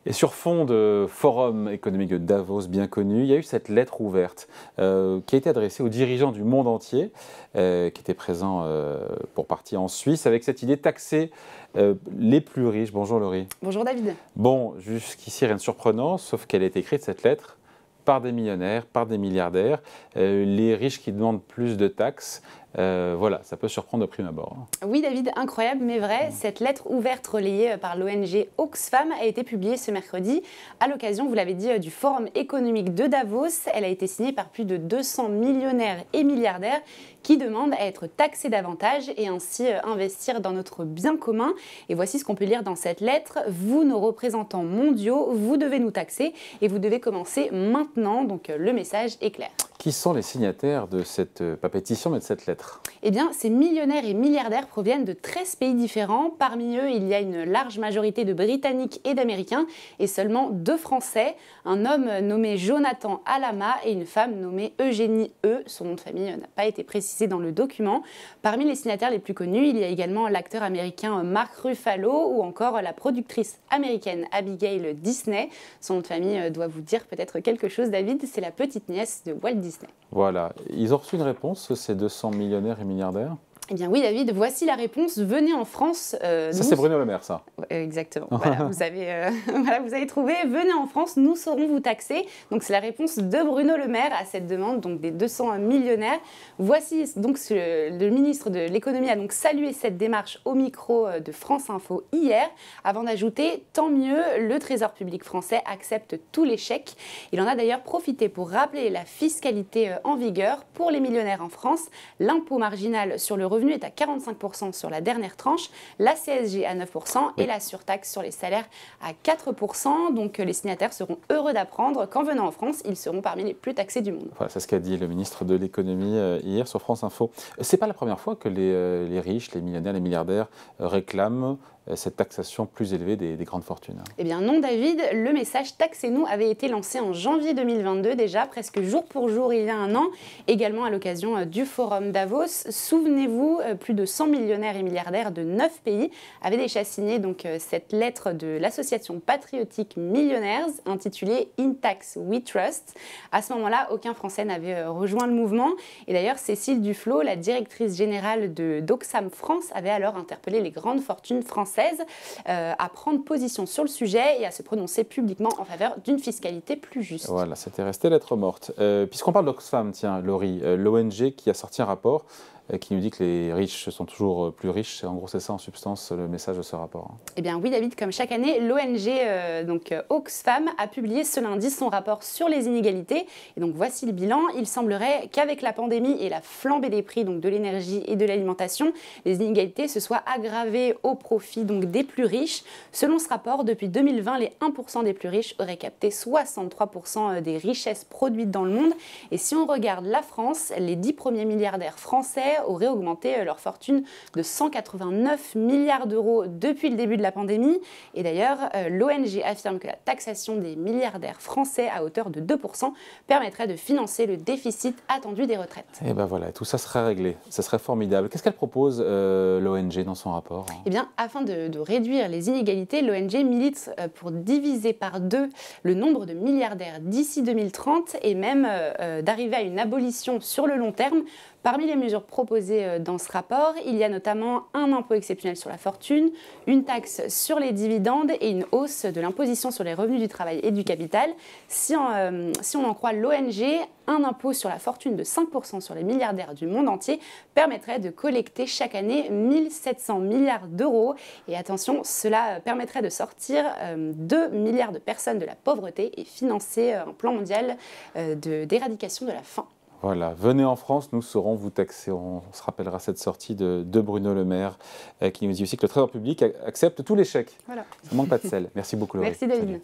Et sur fond de forum économique de Davos bien connu, il y a eu cette lettre ouverte qui a été adressée aux dirigeants du monde entier, qui étaient présents pour partie en Suisse, avec cette idée de taxer les plus riches. Bonjour Laurie. Bonjour David. Bon, jusqu'ici rien de surprenant, sauf qu'elle a été écrite, cette lettre, par des millionnaires, par des milliardaires, les riches qui demandent plus de taxes. Voilà, ça peut surprendre de prime abord. Oui David, incroyable mais vrai, cette lettre ouverte relayée par l'ONG Oxfam a été publiée ce mercredi à l'occasion, vous l'avez dit, du Forum économique de Davos. Elle a été signée par plus de 200 millionnaires et milliardaires qui demandent à être taxés davantage et ainsi investir dans notre bien commun. Et voici ce qu'on peut lire dans cette lettre. Vous, nos représentants mondiaux, vous devez nous taxer et vous devez commencer maintenant. Donc le message est clair. Qui sont les signataires de cette, pas pétition, mais de cette lettre? Eh bien, ces millionnaires et milliardaires proviennent de 13 pays différents. Parmi eux, il y a une large majorité de Britanniques et d'Américains et seulement 2 Français. Un homme nommé Jonathan Alama et une femme nommée Eugénie E. Son nom de famille n'a pas été précisé dans le document. Parmi les signataires les plus connus, il y a également l'acteur américain Mark Ruffalo ou encore la productrice américaine Abigail Disney. Son nom de famille doit vous dire peut-être quelque chose, David. C'est la petite nièce de Walt Disney. Voilà. Ils ont reçu une réponse, ces 200 millionnaires et milliardaires? Eh bien oui David, voici la réponse. Venez en France. Ça c'est Bruno Le Maire, ça. Exactement. Voilà, vous avez trouvé. Venez en France, nous saurons vous taxer. Donc c'est la réponse de Bruno Le Maire à cette demande, donc des 200 millionnaires. Voici donc le ministre de l'économie a donc salué cette démarche au micro de France Info hier, avant d'ajouter tant mieux, le Trésor public français accepte tous les chèques. Il en a d'ailleurs profité pour rappeler la fiscalité en vigueur pour les millionnaires en France. L'impôt marginal sur le revenu est à 45% sur la dernière tranche, la CSG à 9% et la surtaxe sur les salaires à 4%. Donc les signataires seront heureux d'apprendre qu'en venant en France, ils seront parmi les plus taxés du monde. Voilà, c'est ce qu'a dit le ministre de l'économie hier sur France Info. C'est pas la première fois que les riches, les millionnaires, les milliardaires réclament cette taxation plus élevée des grandes fortunes. Eh bien non David, le message Taxez-nous avait été lancé en janvier 2022 déjà, presque jour pour jour il y a un an, également à l'occasion du Forum Davos. Souvenez-vous, plus de 100 millionnaires et milliardaires de 9 pays avaient déjà signé donc, cette lettre de l'association patriotique Millionaires intitulée In Tax We Trust. À ce moment-là, aucun Français n'avait rejoint le mouvement et d'ailleurs Cécile Duflot, la directrice générale d'Oxfam France, avait alors interpellé les grandes fortunes françaises à prendre position sur le sujet et à se prononcer publiquement en faveur d'une fiscalité plus juste. Voilà, c'était resté lettre morte. Puisqu'on parle d'Oxfam, tiens, Laurie, l'ONG qui a sorti un rapport qui nous dit que les riches sont toujours plus riches. En gros, c'est ça en substance le message de ce rapport. Eh bien oui David, comme chaque année, l'ONG Oxfam a publié ce lundi son rapport sur les inégalités. Et donc voici le bilan. Il semblerait qu'avec la pandémie et la flambée des prix donc de l'énergie et de l'alimentation, les inégalités se soient aggravées au profit donc des plus riches. Selon ce rapport, depuis 2020, les 1% des plus riches auraient capté 63% des richesses produites dans le monde. Et si on regarde la France, les 10 premiers milliardaires français auraient augmenté leur fortune de 189 milliards d'euros depuis le début de la pandémie. Et d'ailleurs, l'ONG affirme que la taxation des milliardaires français à hauteur de 2% permettrait de financer le déficit attendu des retraites. Et ben voilà, tout ça serait réglé. Ça serait formidable. Qu'est-ce qu'elle propose, l'ONG, dans son rapport? Eh bien, afin de réduire les inégalités, l'ONG milite pour diviser par 2 le nombre de milliardaires d'ici 2030 et même d'arriver à une abolition sur le long terme. Parmi les mesures proposées dans ce rapport, il y a notamment un impôt exceptionnel sur la fortune, une taxe sur les dividendes et une hausse de l'imposition sur les revenus du travail et du capital. Si on en croit l'ONG, un impôt sur la fortune de 5% sur les milliardaires du monde entier permettrait de collecter chaque année 1700 milliards d'euros. Et attention, cela permettrait de sortir 2 milliards de personnes de la pauvreté et financer un plan mondial d'éradication de la faim. Voilà, venez en France, nous saurons vous taxer. On se rappellera cette sortie de Bruno Le Maire qui nous dit aussi que le Trésor public accepte tous les chèques. Voilà. Ça ne manque pas de sel. Merci beaucoup Laurie. Merci David. Salut.